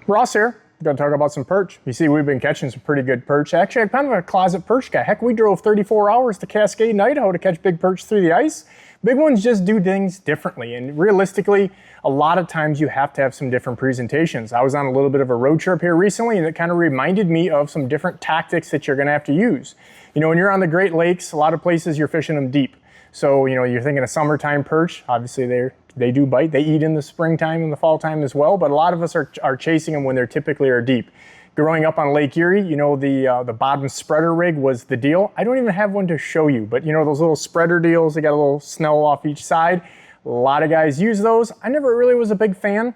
Ross here. Going to talk about some perch. You see, we've been catching some pretty good perch. Actually, I'm kind of a closet perch guy. Heck, we drove 34 hours to Cascade, Idaho to catch big perch through the ice. Big ones just do things differently, and realistically, a lot of times you have to have some different presentations. I was on a little bit of a road trip here recently, and it kind of reminded me of some different tactics that you're going to have to use. You know, when you're on the Great Lakes, a lot of places you're fishing them deep. So, you know, you're thinking of summertime perch. Obviously, they do bite. They eat in the springtime and the fall time as well, but a lot of us are chasing them when they're typically are deep. Growing up on Lake Erie, you know, the bottom spreader rig was the deal. I don't even have one to show you, but you know, those little spreader deals, they got a little snell off each side. A lot of guys use those. I never really was a big fan.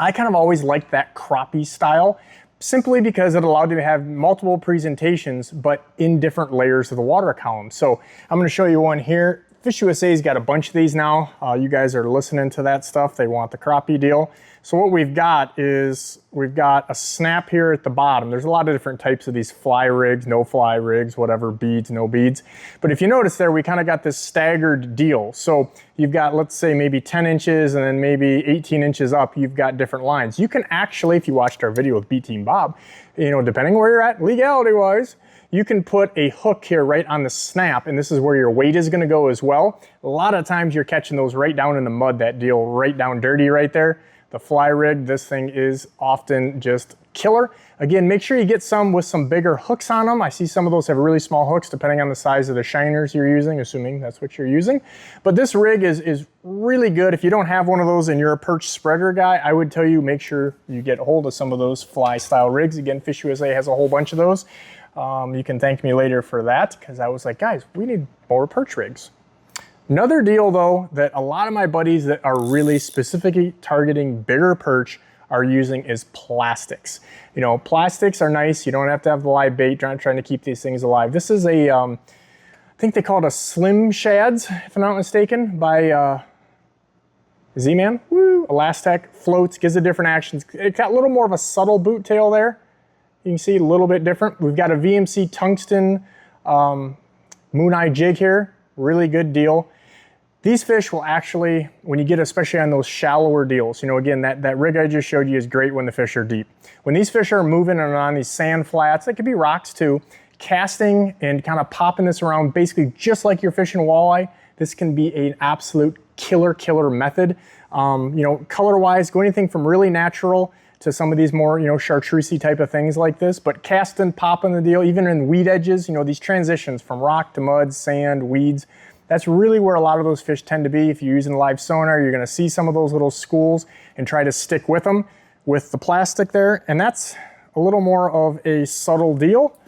I kind of always liked that crappie style, simply because it allowed you to have multiple presentations, but in different layers of the water column. So I'm gonna show you one here. Fish USA's got a bunch of these now. You guys are listening to that stuff. They want the crappie deal. So what we've got is, we've got a snap here at the bottom. There's a lot of different types of these fly rigs, no fly rigs, whatever, beads, no beads. But if you notice there, we kind of got this staggered deal. So you've got, let's say, maybe 10 inches and then maybe 18 inches up, you've got different lines. You can actually, if you watched our video with B-Team Bob, you know, depending where you're at legality-wise, you can put a hook here right on the snap, and this is where your weight is gonna go as well. A lot of times you're catching those right down in the mud, that deal right down dirty right there. The fly rig, this thing is often just killer. Again, make sure you get some with some bigger hooks on them. I see some of those have really small hooks depending on the size of the shiners you're using, assuming that's what you're using. But this rig is really good. If you don't have one of those and you're a perch spreader guy, I would tell you make sure you get a hold of some of those fly style rigs. Again, Fish USA has a whole bunch of those. You can thank me later for that, because I was like, guys, we need more perch rigs. Another deal though, that a lot of my buddies that are really specifically targeting bigger perch are using is plastics. You know, plastics are nice. You don't have to have the live bait, trying to keep these things alive. This is a, I think they call it a Slim Shads, if I'm not mistaken, by Z-Man. Woo! Elastec, floats, gives it different actions. It's got a little more of a subtle boot tail there. You can see a little bit different. We've got a VMC tungsten moon eye jig here. Really good deal. These fish will actually, when you get especially on those shallower deals, you know, again, that rig I just showed you is great when the fish are deep. When these fish are moving and on these sand flats, they could be rocks too, casting and kind of popping this around basically just like you're fishing walleye, this can be an absolute killer method. You know, color-wise, go anything from really natural to some of these more, you know, chartreusey type of things like this, but casting, popping the deal, even in weed edges, you know, these transitions from rock to mud, sand, weeds, that's really where a lot of those fish tend to be. If you're using live sonar, you're gonna see some of those little schools and try to stick with them with the plastic there, and that's a little more of a subtle deal,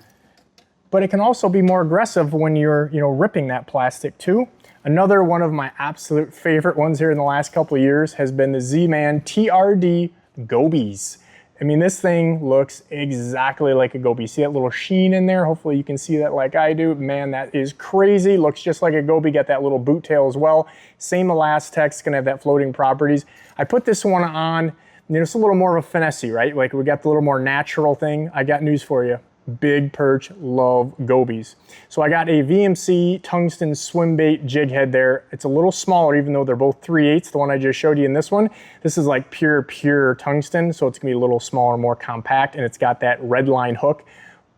but it can also be more aggressive when you're, you know, ripping that plastic too. Another one of my absolute favorite ones here in the last couple of years has been the Z-Man TRD gobies. I mean, this thing looks exactly like a goby. See that little sheen in there? Hopefully you can see that like I do. Man, that is crazy. Looks just like a goby. Got that little boot tail as well. Same Elastec, it's gonna have that floating properties. I put this one on, you know, it's a little more of a finesse, right? Like we got the little more natural thing. I got news for you. Big perch love gobies. So I got a VMC tungsten swim bait jig head there. It's a little smaller, even though they're both 3/8, the one I just showed you in this one. This is like pure tungsten, so it's gonna be a little smaller, more compact, and it's got that red line hook.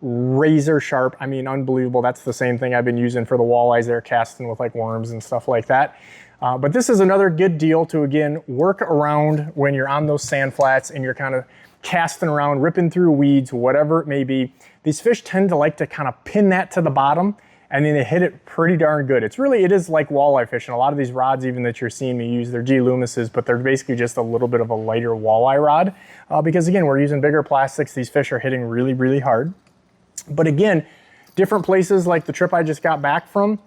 Razor sharp, I mean, unbelievable. That's the same thing I've been using for the walleyes there, casting with like worms and stuff like that. But this is another good deal to, again, work around when you're on those sand flats and you're kind of casting around, ripping through weeds, whatever it may be. These fish tend to like to kind of pin that to the bottom, and then they hit it pretty darn good. It is like walleye fishing. A lot of these rods even that you're seeing me use, they're G Loomises, but they're basically just a little bit of a lighter walleye rod. Because again, we're using bigger plastics. These fish are hitting really hard. But again, different places like the trip I just got back from,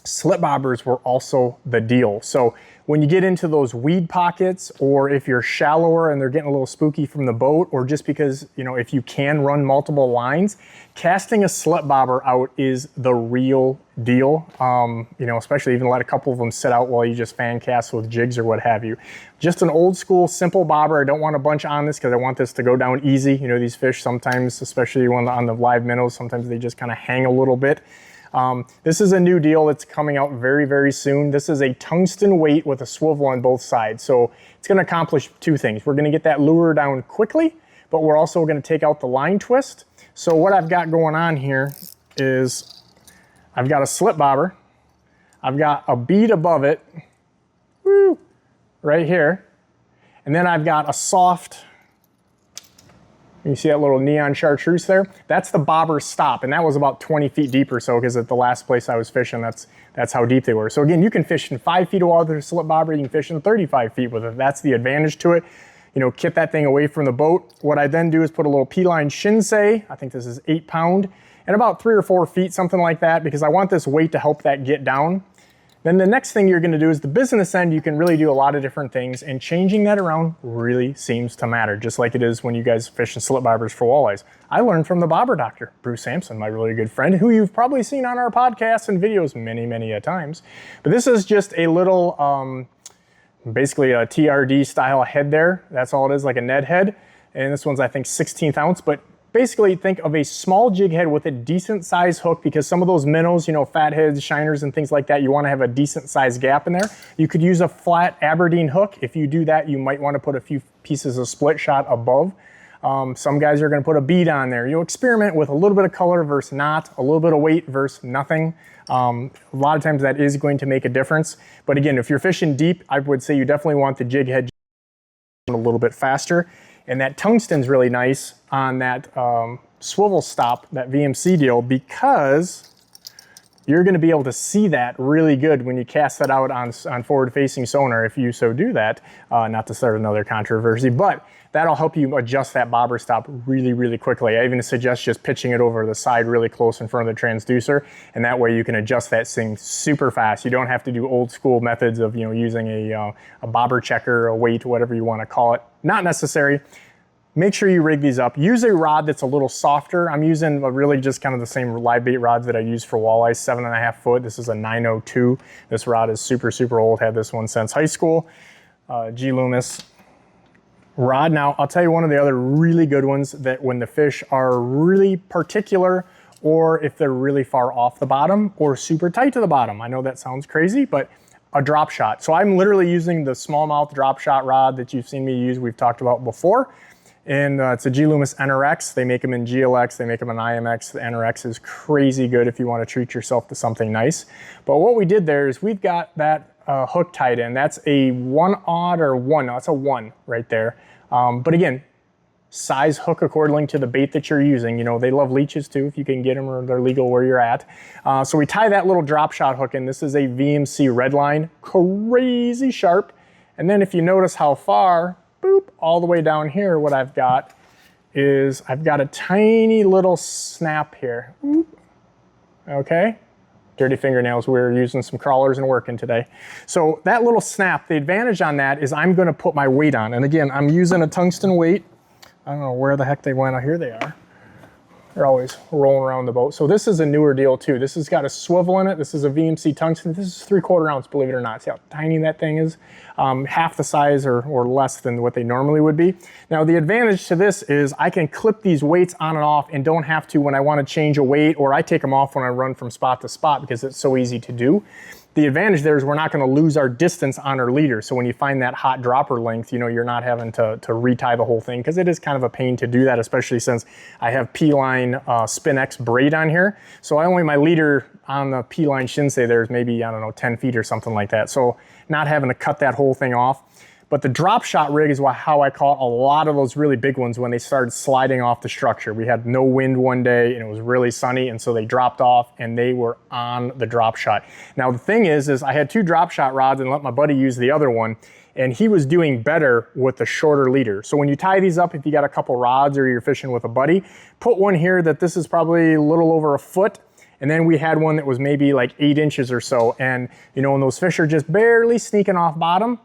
slip bobbers were also the deal. So when you get into those weed pockets, or if you're shallower and they're getting a little spooky from the boat, or just because, you know, if you can run multiple lines, casting a slip bobber out is the real deal. You know, especially even let a couple of them sit out while you just fan cast with jigs or what have you. Just an old school simple bobber. I don't want a bunch on this because I want this to go down easy. You know, these fish sometimes, especially on the live minnows, sometimes they just kind of hang a little bit. This is a new deal that's coming out very soon. This is a tungsten weight with a swivel on both sides. So it's gonna accomplish two things. We're gonna get that lure down quickly, but we're also gonna take out the line twist. So what I've got going on here is I've got a slip bobber, I've got a bead above it, woo, right here, and then I've got a soft, you see that little neon chartreuse there? That's the bobber stop, and that was about 20 feet deep or so, because at the last place I was fishing, that's how deep they were. So again, you can fish in 5 feet of water with a slip bobber, you can fish in 35 feet with it. That's the advantage to it. You know, kit that thing away from the boat. What I then do is put a little P-line Shinsei, I think this is 8 pound, and about 3 or 4 feet, something like that, because I want this weight to help that get down. Then the next thing you're gonna do is the business end. You can really do a lot of different things, and changing that around really seems to matter, just like it is when you guys fish in slip bobbers for walleyes. I learned from the bobber doctor, Bruce Sampson, my really good friend, who you've probably seen on our podcasts and videos many, many a times. But this is just a little, basically a TRD style head there. That's all it is, like a Ned head. And this one's, I think, 16th ounce, but basically think of a small jig head with a decent size hook, because some of those minnows, you know, fat heads, shiners and things like that, you want to have a decent size gap in there. You could use a flat Aberdeen hook. If you do that, you might want to put a few pieces of split shot above. Some guys are going to put a bead on there. You experiment with a little bit of color versus not, a little bit of weight versus nothing. A lot of times that is going to make a difference. But again, if you're fishing deep, I would say you definitely want the jig head a little bit faster. And that tungsten's really nice on that swivel stop, that VMC deal, because you're going to be able to see that really good when you cast that out on forward-facing sonar, if you so do that. Not to start another controversy, but that'll help you adjust that bobber stop really, really quickly. I even suggest just pitching it over the side really close in front of the transducer, and that way you can adjust that thing super fast. You don't have to do old school methods of, you know, using a bobber checker, a weight, whatever you want to call it. Not necessary. Make sure you rig these up. Use a rod that's a little softer. I'm using really just kind of the same live bait rods that I use for walleyes, 7.5 foot. This is a 902. This rod is super, super old. Had this one since high school. G. Loomis rod. Now, I'll tell you one of the other really good ones that when the fish are really particular, or if they're really far off the bottom or super tight to the bottom. I know that sounds crazy, but a drop shot. So I'm literally using the smallmouth drop shot rod that you've seen me use, we've talked about before. And it's a G. Loomis NRX. They make them in GLX, they make them in IMX. The NRX is crazy good if you want to treat yourself to something nice. But what we did there is we've got that hook tied in. That's a 1/0 or 1, no, it's a 1 right there. But again, size hook according to the bait that you're using. You know, they love leeches too, if you can get them, or they're legal where you're at. So we tie that little drop shot hook in. This is a VMC Redline, crazy sharp. And then if you notice how far, boop, all the way down here, what I've got is I've got a tiny little snap here. Boop. Okay. Dirty fingernails, we're using some crawlers and working today. So that little snap, the advantage on that is I'm gonna put my weight on. And again, I'm using a tungsten weight. I don't know where the heck they went. Oh, here they are. They're always rolling around the boat. So this is a newer deal too. This has got a swivel in it. This is a VMC tungsten. This is 3/4 ounce, believe it or not. See how tiny that thing is? Half the size or less than what they normally would be. Now the advantage to this is I can clip these weights on and off and don't have to when I want to change a weight, or I take them off when I run from spot to spot because it's so easy to do. The advantage there is we're not going to lose our distance on our leader. So when you find that hot dropper length, you know, you're not having to retie the whole thing, because it is kind of a pain to do that, especially since I have P-line Spin X braid on here. So my leader on the P-line Shinsei there is maybe, I don't know, 10 feet or something like that. So not having to cut that whole thing off. But the drop shot rig is how I caught a lot of those really big ones when they started sliding off the structure. We had no wind one day and it was really sunny, and so they dropped off and they were on the drop shot. Now the thing is I had 2 drop shot rods and let my buddy use the other one, and he was doing better with the shorter leader. So when you tie these up, if you got a couple rods or you're fishing with a buddy, put one here that this is probably a little over a foot. And then we had one that was maybe like 8 inches or so. And you know, when those fish are just barely sneaking off bottom,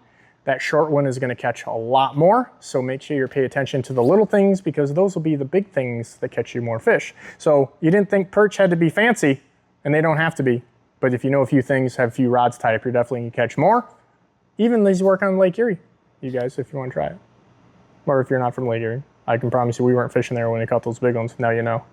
that short one is going to catch a lot more. So make sure you pay attention to the little things, because those will be the big things that catch you more fish. So you didn't think perch had to be fancy, and they don't have to be. But if you know a few things, have a few rods tied up, you're definitely going to catch more. Even these work on Lake Erie, you guys, if you want to try it. Or if you're not from Lake Erie. I can promise you we weren't fishing there when we caught those big ones. Now you know.